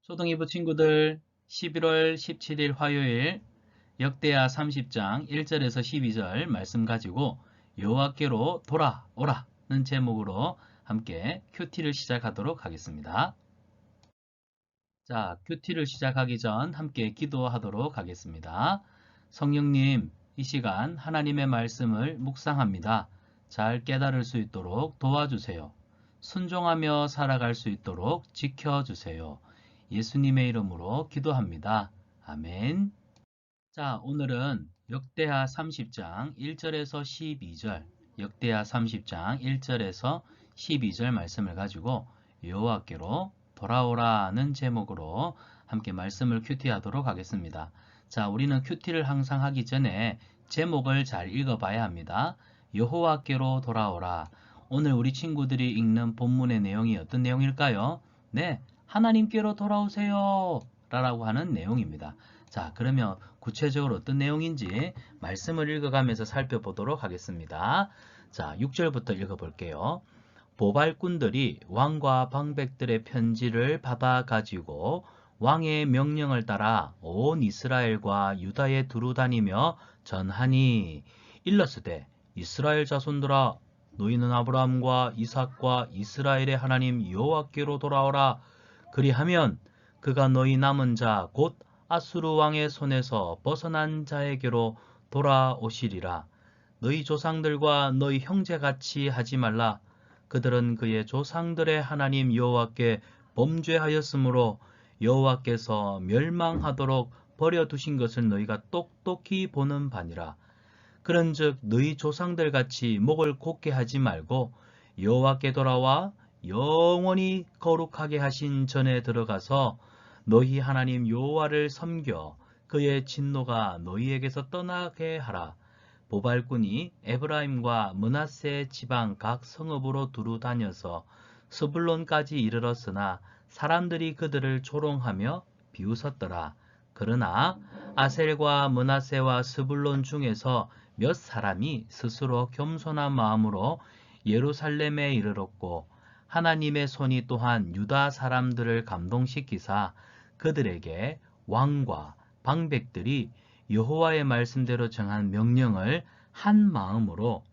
초등이부 친구들 11월 17일 화요일 역대하 30장 1절에서 12절 말씀 가지고 여호와께로 돌아오라는 제목으로 함께 큐티를 시작하도록 하겠습니다. 자, 큐티를 시작하기 전 함께 기도하도록 하겠습니다. 성령님, 이 시간 하나님의 말씀을 묵상합니다. 잘 깨달을 수 있도록 도와주세요. 순종하며 살아갈 수 있도록 지켜주세요. 예수님의 이름으로 기도합니다. 아멘. 자, 오늘은 역대하 30장 1절에서 12절, 역대하 30장 1절에서 12절 말씀을 가지고 여호와께로 돌아오라는 제목으로 함께 말씀을 큐티하도록 하겠습니다. 자, 우리는 큐티를 항상 하기 전에 제목을 잘 읽어봐야 합니다. 여호와께로 돌아오라. 오늘 우리 친구들이 읽는 본문의 내용이 어떤 내용일까요? 네, 하나님께로 돌아오세요 라고 하는 내용입니다. 자, 그러면 구체적으로 어떤 내용인지 말씀을 읽어가면서 살펴보도록 하겠습니다. 자, 6절부터 읽어볼게요. 보발꾼들이 왕과 방백들의 편지를 받아가지고 왕의 명령을 따라 온 이스라엘과 유다에 두루다니며 전하니 일러스되 이스라엘 자손들아 너희는 아브라함과 이삭과 이스라엘의 하나님 여호와께로 돌아오라. 그리하면 그가 너희 남은 자 곧 아수르 왕의 손에서 벗어난 자에게로 돌아오시리라. 너희 조상들과 너희 형제같이 하지 말라. 그들은 그의 조상들의 하나님 여호와께 범죄하였으므로 여호와께서 멸망하도록 버려두신 것을 너희가 똑똑히 보는 바니라. 그런즉 너희 조상들같이 목을 곧게 하지 말고 여호와께 돌아와 영원히 거룩하게 하신 전에 들어가서 너희 하나님 여호와를 섬겨 그의 진노가 너희에게서 떠나게 하라. 보발꾼이 에브라임과 므낫세 지방 각 성읍으로 두루 다녀서 스불론까지 이르렀으나 사람들이 그들을 조롱하며 비웃었더라. 그러나 아셀과 므낫세와 스불론 중에서 몇 사람이 스스로 겸손한 마음으로 예루살렘에 이르렀고 하나님의 손이 또한 유다 사람들을 감동시키사 그들에게 왕과 방백들이 여호와의 말씀대로 정한 명령을 한 마음으로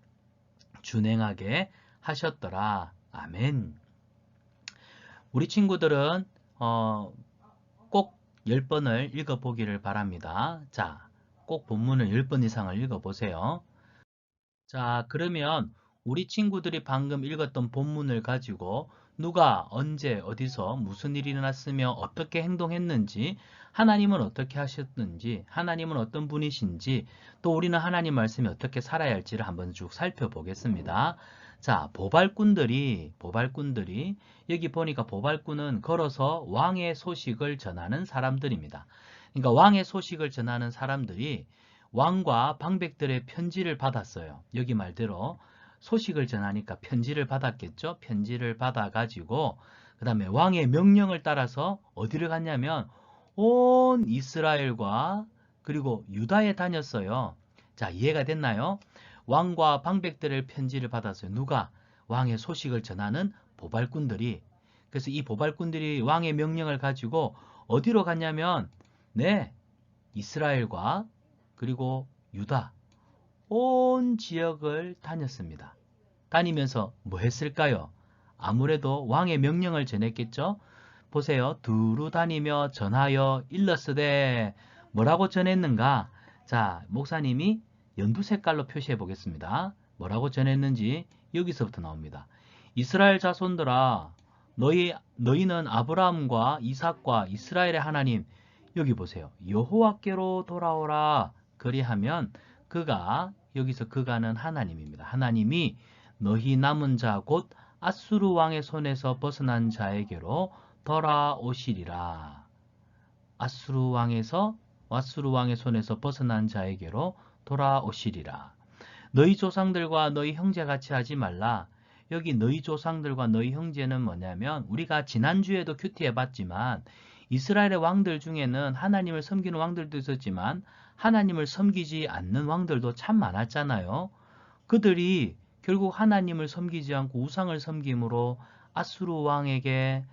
준행하게 하셨더라. 아멘. 우리 친구들은 꼭 10번을 읽어보기를 바랍니다. 자, 꼭 본문을 10번 이상을 읽어보세요. 자, 그러면 우리 친구들이 방금 읽었던 본문을 가지고 누가 언제 어디서 무슨 일이 일어났으며 어떻게 행동했는지 하나님은 어떻게 하셨는지 하나님은 어떤 분이신지 또 우리는 하나님 말씀이 어떻게 살아야 할지를 한번 쭉 살펴보겠습니다. 자, 보발꾼들이 여기 보니까 보발꾼은 걸어서 왕의 소식을 전하는 사람들입니다. 그러니까 왕의 소식을 전하는 사람들이 왕과 방백들의 편지를 받았어요. 여기 말대로 소식을 전하니까 편지를 받았겠죠. 편지를 받아가지고 그 다음에 왕의 명령을 따라서 어디를 갔냐면 온 이스라엘과 그리고 유다에 다녔어요. 자, 이해가 됐나요? 왕과 방백들의 편지를 받았어요. 누가? 왕의 소식을 전하는 보발꾼들이. 그래서 이 보발꾼들이 왕의 명령을 가지고 어디로 갔냐면 네, 이스라엘과 그리고 유다 온 지역을 다녔습니다. 다니면서 뭐 했을까요? 아무래도 왕의 명령을 전했겠죠? 보세요. 두루 다니며 전하여 일러스되 뭐라고 전했는가? 자, 목사님이 연두 색깔로 표시해 보겠습니다. 뭐라고 전했는지 여기서부터 나옵니다. 이스라엘 자손들아 너희는 아브라함과 이삭과 이스라엘의 하나님 여기 보세요. 여호와께로 돌아오라. 그리하면 그가 여기서 그가는 하나님입니다. 하나님이 너희 남은 자 곧 아수르 왕의 손에서 벗어난 자에게로 돌아오시리라. 아수르 왕의 손에서 벗어난 자에게로 돌아오시리라. 너희 조상들과 너희 형제같이 하지 말라. 여기 너희 조상들과 너희 형제는 뭐냐면 우리가 지난주에도 큐티해 봤지만 이스라엘의 왕들 중에는 하나님을 섬기는 왕들도 있었지만 하나님을 섬기지 않는 왕들도 참 많았잖아요. 그들이 결국 하나님을 섬기지 않고 우상을 섬김으로 아수르 왕에게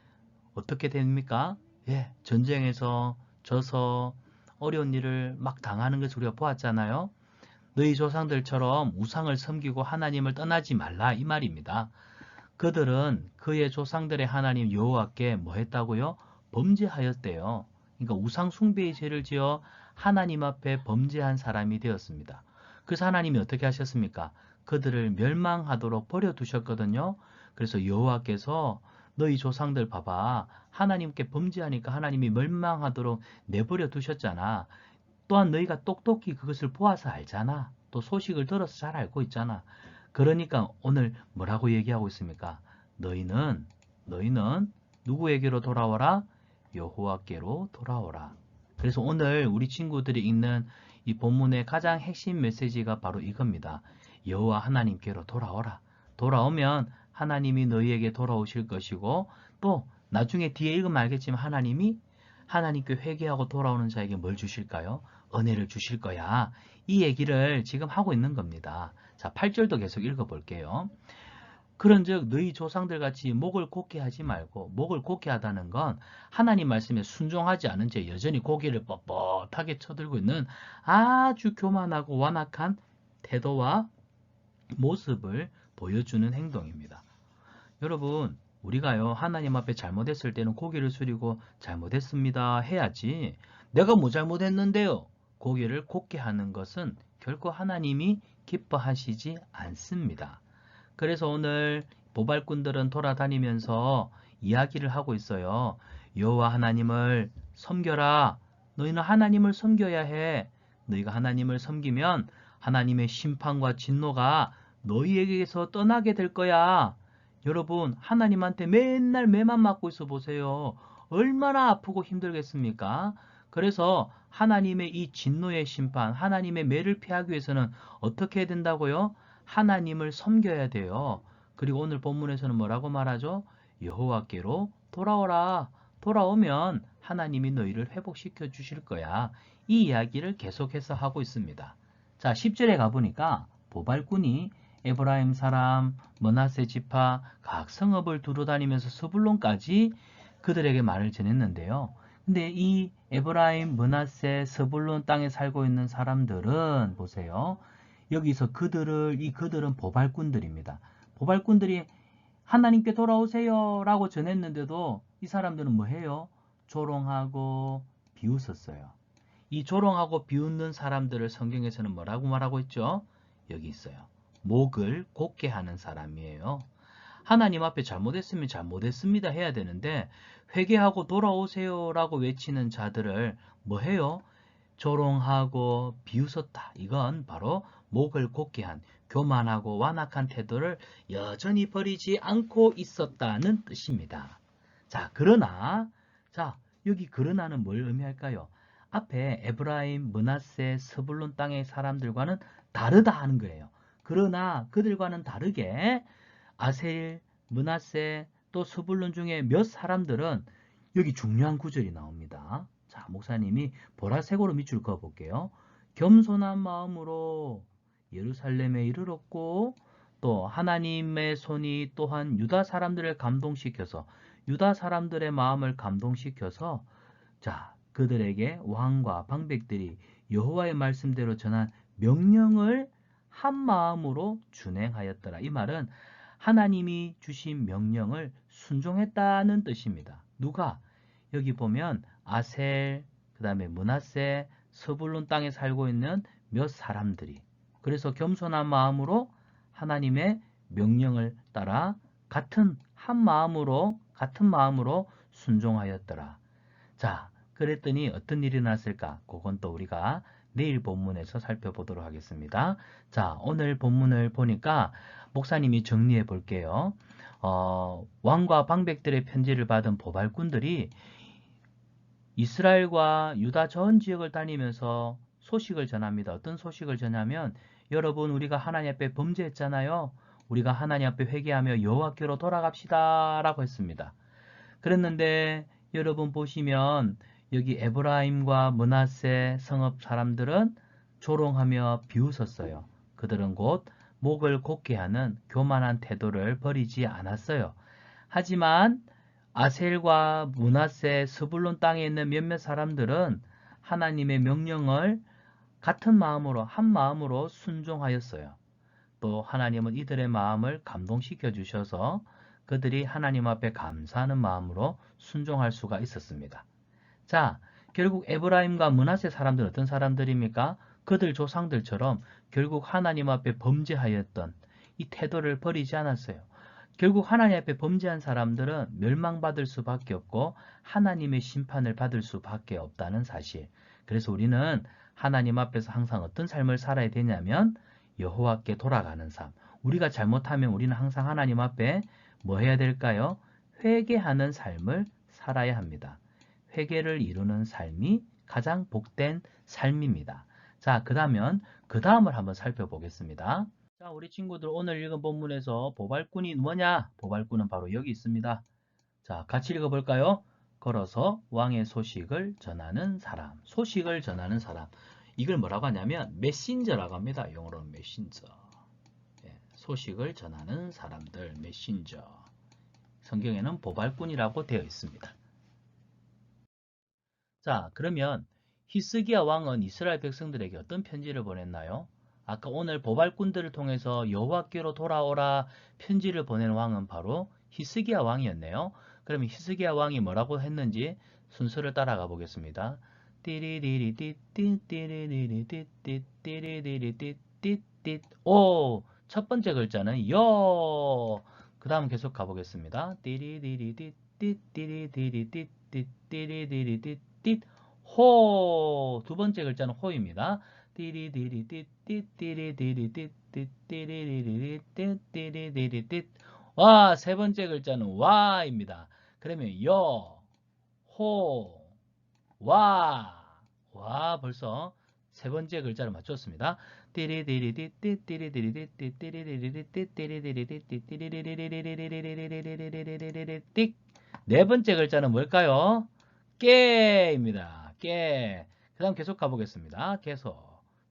어떻게 됩니까? 예, 전쟁에서 져서 어려운 일을 막 당하는 것을 우리가 보았잖아요. 너희 조상들처럼 우상을 섬기고 하나님을 떠나지 말라 이 말입니다. 그들은 그의 조상들의 하나님 여호와께 뭐 했다고요? 범죄하였대요. 그러니까 우상 숭배의 죄를 지어 하나님 앞에 범죄한 사람이 되었습니다. 그래서 하나님이 어떻게 하셨습니까? 그들을 멸망하도록 버려두셨거든요. 그래서 여호와께서 너희 조상들 봐봐. 하나님께 범죄하니까 하나님이 멸망하도록 내버려 두셨잖아. 또한 너희가 똑똑히 그것을 보아서 알잖아. 또 소식을 들어서 잘 알고 있잖아. 그러니까 오늘 뭐라고 얘기하고 있습니까? 너희는 누구에게로 돌아오라? 여호와께로 돌아오라. 그래서 오늘 우리 친구들이 읽는 이 본문의 가장 핵심 메시지가 바로 이겁니다. 여호와 하나님께로 돌아오라. 돌아오면 하나님이 너희에게 돌아오실 것이고 또 나중에 뒤에 읽으면 알겠지만 하나님이 하나님께 회개하고 돌아오는 자에게 뭘 주실까요? 은혜를 주실 거야. 이 얘기를 지금 하고 있는 겁니다. 자, 8절도 계속 읽어볼게요. 그런즉 너희 조상들 같이 목을 곧게 하지 말고 목을 곧게 하다는 건 하나님 말씀에 순종하지 않은 채 여전히 고개를 뻣뻣하게 쳐들고 있는 아주 교만하고 완악한 태도와 모습을 보여주는 행동입니다. 여러분, 우리가요 하나님 앞에 잘못했을 때는 고개를 숙이고 잘못했습니다 해야지 내가 뭐 잘못했는데요 고개를 곱게 하는 것은 결코 하나님이 기뻐하시지 않습니다. 그래서 오늘 보발꾼들은 돌아다니면서 이야기를 하고 있어요. 여호와 하나님을 섬겨라. 너희는 하나님을 섬겨야 해. 너희가 하나님을 섬기면 하나님의 심판과 진노가 너희에게서 떠나게 될 거야. 여러분, 하나님한테 맨날 매만 맞고 있어 보세요. 얼마나 아프고 힘들겠습니까? 그래서 하나님의 이 진노의 심판, 하나님의 매를 피하기 위해서는 어떻게 해야 된다고요? 하나님을 섬겨야 돼요. 그리고 오늘 본문에서는 뭐라고 말하죠? 여호와께로 돌아오라. 돌아오면 하나님이 너희를 회복시켜 주실 거야. 이 이야기를 계속해서 하고 있습니다. 자, 10절에 가보니까 보발꾼이 에브라임 사람, 므낫세 지파 각 성읍을 두루다니면서 스불론까지 그들에게 말을 전했는데요. 근데 이 에브라임, 므낫세, 스불론 땅에 살고 있는 사람들은 보세요. 여기서 그들은 보발꾼들입니다. 보발꾼들이 하나님께 돌아오세요 라고 전했는데도 이 사람들은 뭐 해요? 조롱하고 비웃었어요. 이 조롱하고 비웃는 사람들을 성경에서는 뭐라고 말하고 있죠? 여기 있어요. 목을 곧게 하는 사람이에요. 하나님 앞에 잘못했으면 잘못했습니다 해야 되는데 회개하고 돌아오세요 라고 외치는 자들을 뭐 해요? 조롱하고 비웃었다. 이건 바로 목을 곧게 한 교만하고 완악한 태도를 여전히 버리지 않고 있었다는 뜻입니다. 자, 여기 그러나는 뭘 의미할까요? 앞에 에브라임, 므낫세, 스불론 땅의 사람들과는 다르다 하는 거예요. 그러나 그들과는 다르게 아셀, 므낫세, 또 스불론 중에 몇 사람들은 여기 중요한 구절이 나옵니다. 자, 목사님이 보라색으로 밑줄 그어볼게요. 겸손한 마음으로 예루살렘에 이르렀고 또 하나님의 손이 또한 유다 사람들을 감동시켜서 유다 사람들의 마음을 감동시켜서 자, 그들에게 왕과 방백들이 여호와의 말씀대로 전한 명령을 한 마음으로 준행하였더라. 이 말은 하나님이 주신 명령을 순종했다는 뜻입니다. 누가? 여기 보면 아셀, 그 다음에 므낫세, 스불론 땅에 살고 있는 몇 사람들이 그래서 겸손한 마음으로 하나님의 명령을 따라 같은 마음으로 순종하였더라. 자, 그랬더니 어떤 일이 났을까? 그건 또 우리가 내일 본문에서 살펴보도록 하겠습니다. 자, 오늘 본문을 보니까 목사님이 정리해 볼게요. 왕과 방백들의 편지를 받은 보발꾼들이 이스라엘과 유다 전 지역을 다니면서 소식을 전합니다. 어떤 소식을 전하면 여러분 우리가 하나님 앞에 범죄했잖아요. 우리가 하나님 앞에 회개하며 여호와께로 돌아갑시다 라고 했습니다. 그랬는데 여러분 보시면 여기 에브라임과 므낫세 성읍 사람들은 조롱하며 비웃었어요. 그들은 곧 목을 곧게 하는 교만한 태도를 버리지 않았어요. 하지만 아셀과 므낫세, 스불론 땅에 있는 몇몇 사람들은 하나님의 명령을 같은 마음으로 한 마음으로 순종하였어요. 또 하나님은 이들의 마음을 감동시켜 주셔서 그들이 하나님 앞에 감사하는 마음으로 순종할 수가 있었습니다. 자, 결국 에브라임과 므낫세 사람들은 어떤 사람들입니까? 그들 조상들처럼 결국 하나님 앞에 범죄하였던 이 태도를 버리지 않았어요. 결국 하나님 앞에 범죄한 사람들은 멸망받을 수밖에 없고 하나님의 심판을 받을 수밖에 없다는 사실. 그래서 우리는 하나님 앞에서 항상 어떤 삶을 살아야 되냐면 여호와께 돌아가는 삶. 우리가 잘못하면 우리는 항상 하나님 앞에 뭐 해야 될까요? 회개하는 삶을 살아야 합니다. 회개를 이루는 삶이 가장 복된 삶입니다. 자, 그 다음을 한번 살펴보겠습니다. 자, 우리 친구들 오늘 읽은 본문에서 보발꾼이 뭐냐? 보발꾼은 바로 여기 있습니다. 자, 같이 읽어볼까요? 걸어서 왕의 소식을 전하는 사람. 소식을 전하는 사람. 이걸 뭐라고 하냐면 메신저라고 합니다. 영어로는 메신저. 소식을 전하는 사람들, 메신저. 성경에는 보발꾼이라고 되어 있습니다. 자, 그러면 히스기야 왕은 이스라엘 백성들에게 어떤 편지를 보냈나요? 아까 오늘 보발꾼들을 통해서 여호와께로 돌아오라 편지를 보낸 왕은 바로 히스기야 왕이었네요. 그러면 히스기야 왕이 뭐라고 했는지 순서를 따라가 보겠습니다. 오, 첫 번째 글자는 여. 그 다음 계속 가보겠습니다. 호. 두 번째 글자는 호입니다. 와, 세 번째 글자는 와입니다. 그러면 여, 호, 와. 와, 벌써 세 번째 글자를 맞췄습니다. 네 번째 글자는 뭘까요? 깨입니다. 깨. 그 다음 계속 가보겠습니다. 계속.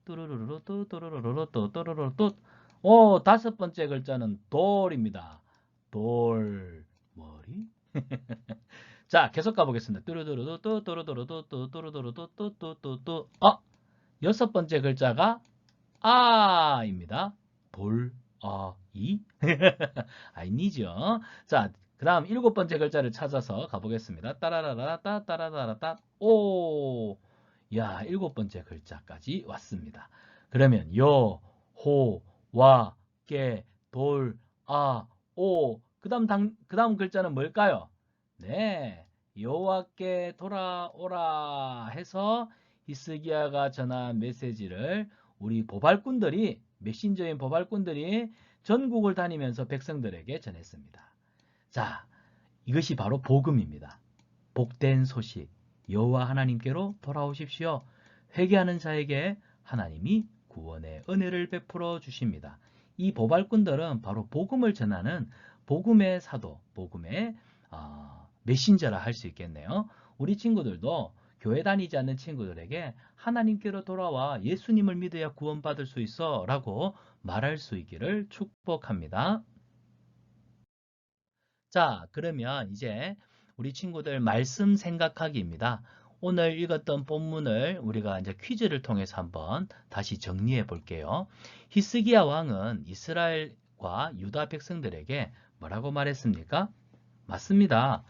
뚜루루루 뚜 뚜루루루 뚜 뚜루루루 뚜. 오, 다섯 번째 글자는 돌입니다. 돌. 머리? 자, 계속 가보겠습니다. 뚜루두루두 뚜 뚜루두루두 뚜 뚜루두루두 뚜 뚜뚜뚜. 여섯 번째 글자가 아입니다. 돌, 이. 아니죠. 자, 그 다음 일곱 번째 글자를 찾아서 가보겠습니다. 따라라라따, 따라라라따, 오. 야, 일곱 번째 글자까지 왔습니다. 그러면 여, 호, 와, 게, 돌, 오. 그 다음 글자는 뭘까요? 네, 여호와께 돌아오라 해서 히스기야가 전한 메시지를 우리 보발꾼들이, 메신저인 보발꾼들이 전국을 다니면서 백성들에게 전했습니다. 자, 이것이 바로 복음입니다. 복된 소식, 여호와 하나님께로 돌아오십시오. 회개하는 자에게 하나님이 구원의 은혜를 베풀어 주십니다. 이 보발꾼들은 바로 복음을 전하는 복음의 사도, 복음의 메신저라 할 수 있겠네요. 우리 친구들도 교회 다니지 않는 친구들에게 하나님께로 돌아와 예수님을 믿어야 구원받을 수 있어 라고 말할 수 있기를 축복합니다. 자, 그러면 이제 우리 친구들 말씀 생각하기입니다. 오늘 읽었던 본문을 우리가 이제 퀴즈를 통해서 한번 다시 정리해 볼게요. 히스기야 왕은 이스라엘과 유다 백성들에게 뭐라고 말했습니까? 맞습니다.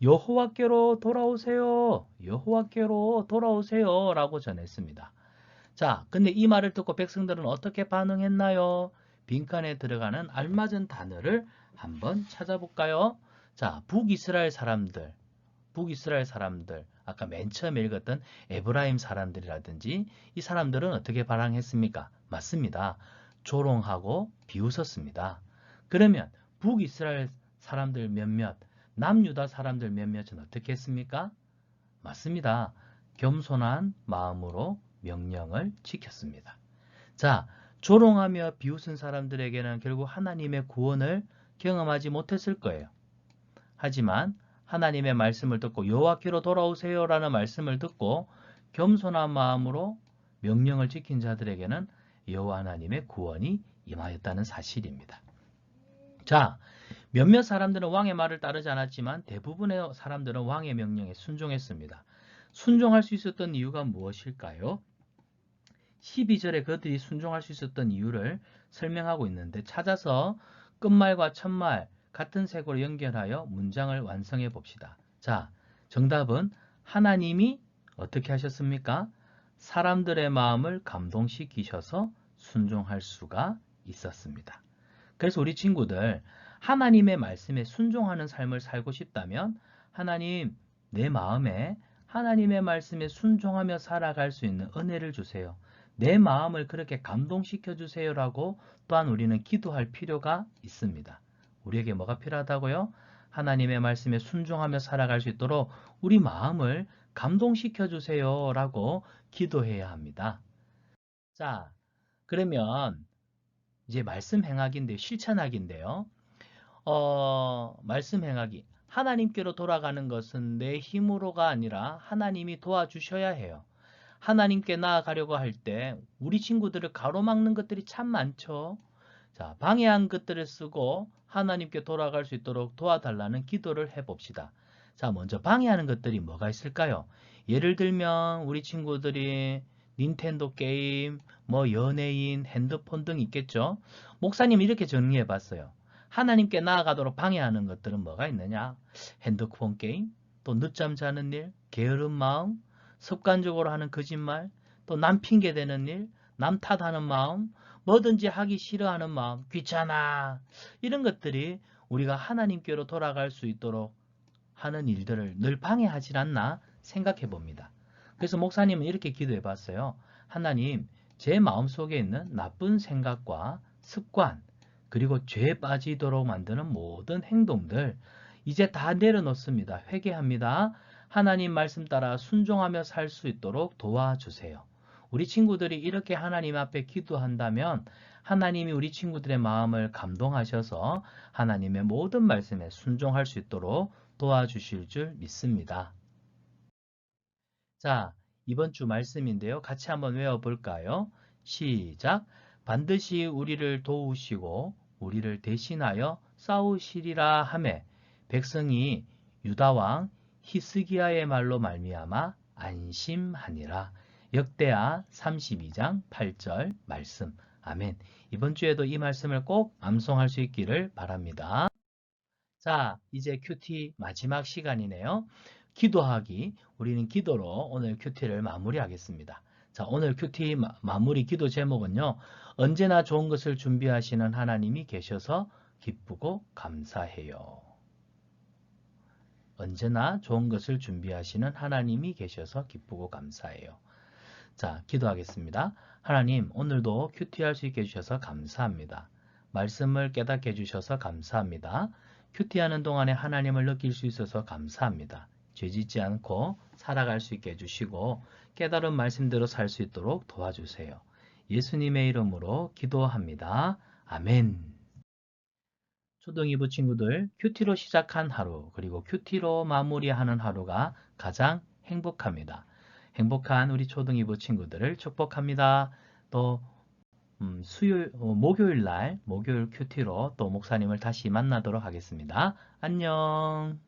여호와께로 돌아오세요. 여호와께로 돌아오세요. 라고 전했습니다. 자, 근데 이 말을 듣고 백성들은 어떻게 반응했나요? 빈칸에 들어가는 알맞은 단어를 한번 찾아볼까요? 자, 북이스라엘 사람들, 아까 맨 처음에 읽었던 에브라임 사람들이라든지 이 사람들은 어떻게 반응했습니까? 맞습니다. 조롱하고 비웃었습니다. 그러면 북이스라엘 사람들 몇몇, 남유다 사람들 몇몇은 어떻게 했습니까? 맞습니다. 겸손한 마음으로 명령을 지켰습니다. 자, 조롱하며 비웃은 사람들에게는 결국 하나님의 구원을 경험하지 못했을 거예요. 하지만 하나님의 말씀을 듣고 여호와께로 돌아오세요 라는 말씀을 듣고 겸손한 마음으로 명령을 지킨 자들에게는 여호와 하나님의 구원이 임하였다는 사실입니다. 자, 몇몇 사람들은 왕의 말을 따르지 않았지만 대부분의 사람들은 왕의 명령에 순종했습니다. 순종할 수 있었던 이유가 무엇일까요? 12절에 그들이 순종할 수 있었던 이유를 설명하고 있는데 찾아서 끝말과 첫말 같은 색으로 연결하여 문장을 완성해 봅시다. 자, 정답은 하나님이 어떻게 하셨습니까? 사람들의 마음을 감동시키셔서 순종할 수가 있었습니다. 그래서 우리 친구들 하나님의 말씀에 순종하는 삶을 살고 싶다면 하나님 내 마음에 하나님의 말씀에 순종하며 살아갈 수 있는 은혜를 주세요. 내 마음을 그렇게 감동시켜 주세요라고 또한 우리는 기도할 필요가 있습니다. 우리에게 뭐가 필요하다고요? 하나님의 말씀에 순종하며 살아갈 수 있도록 우리 마음을 감동시켜 주세요라고 기도해야 합니다. 자, 그러면 이제 말씀 행하기인데요. 실천하기인데요. 말씀 행하기. 하나님께로 돌아가는 것은 내 힘으로가 아니라 하나님이 도와주셔야 해요. 하나님께 나아가려고 할 때 우리 친구들을 가로막는 것들이 참 많죠. 자, 방해한 것들을 쓰고 하나님께 돌아갈 수 있도록 도와달라는 기도를 해봅시다. 자, 먼저 방해하는 것들이 뭐가 있을까요? 예를 들면 우리 친구들이 닌텐도 게임, 뭐 연예인, 핸드폰 등 있겠죠? 목사님 이렇게 정리해 봤어요. 하나님께 나아가도록 방해하는 것들은 뭐가 있느냐? 핸드폰 게임, 또 늦잠 자는 일, 게으른 마음, 습관적으로 하는 거짓말, 또 남 핑계 대는 일, 남 탓하는 마음, 뭐든지 하기 싫어하는 마음, 귀찮아. 이런 것들이 우리가 하나님께로 돌아갈 수 있도록 하는 일들을 늘 방해하지 않나 생각해 봅니다. 그래서 목사님은 이렇게 기도해 봤어요. 하나님, 제 마음속에 있는 나쁜 생각과 습관, 그리고 죄에 빠지도록 만드는 모든 행동들 이제 다 내려놓습니다. 회개합니다. 하나님 말씀 따라 순종하며 살 수 있도록 도와주세요. 우리 친구들이 이렇게 하나님 앞에 기도한다면 하나님이 우리 친구들의 마음을 감동하셔서 하나님의 모든 말씀에 순종할 수 있도록 도와주실 줄 믿습니다. 자, 이번 주 말씀인데요. 같이 한번 외워볼까요? 시작! 반드시 우리를 도우시고 우리를 대신하여 싸우시리라 하매 백성이 유다왕 히스기야의 말로 말미암아 안심하니라. 역대하 32장 8절 말씀. 아멘. 이번 주에도 이 말씀을 꼭 암송할 수 있기를 바랍니다. 자, 이제 큐티 마지막 시간이네요. 기도하기. 우리는 기도로 오늘 큐티를 마무리하겠습니다. 자, 오늘 큐티 마무리 기도 제목은요. 언제나 좋은 것을 준비하시는 하나님이 계셔서 기쁘고 감사해요. 언제나 좋은 것을 준비하시는 하나님이 계셔서 기쁘고 감사해요. 자, 기도하겠습니다. 하나님, 오늘도 큐티할 수 있게 해주셔서 감사합니다. 말씀을 깨닫게 해주셔서 감사합니다. 큐티하는 동안에 하나님을 느낄 수 있어서 감사합니다. 죄짓지 않고 살아갈 수 있게 해주시고 깨달은 말씀대로 살 수 있도록 도와주세요. 예수님의 이름으로 기도합니다. 아멘. 초등2부 친구들, 큐티로 시작한 하루, 그리고 큐티로 마무리하는 하루가 가장 행복합니다. 행복한 우리 초등2부 친구들을 축복합니다. 또 목요일 날, 목요일 큐티로 또 목사님을 다시 만나도록 하겠습니다. 안녕.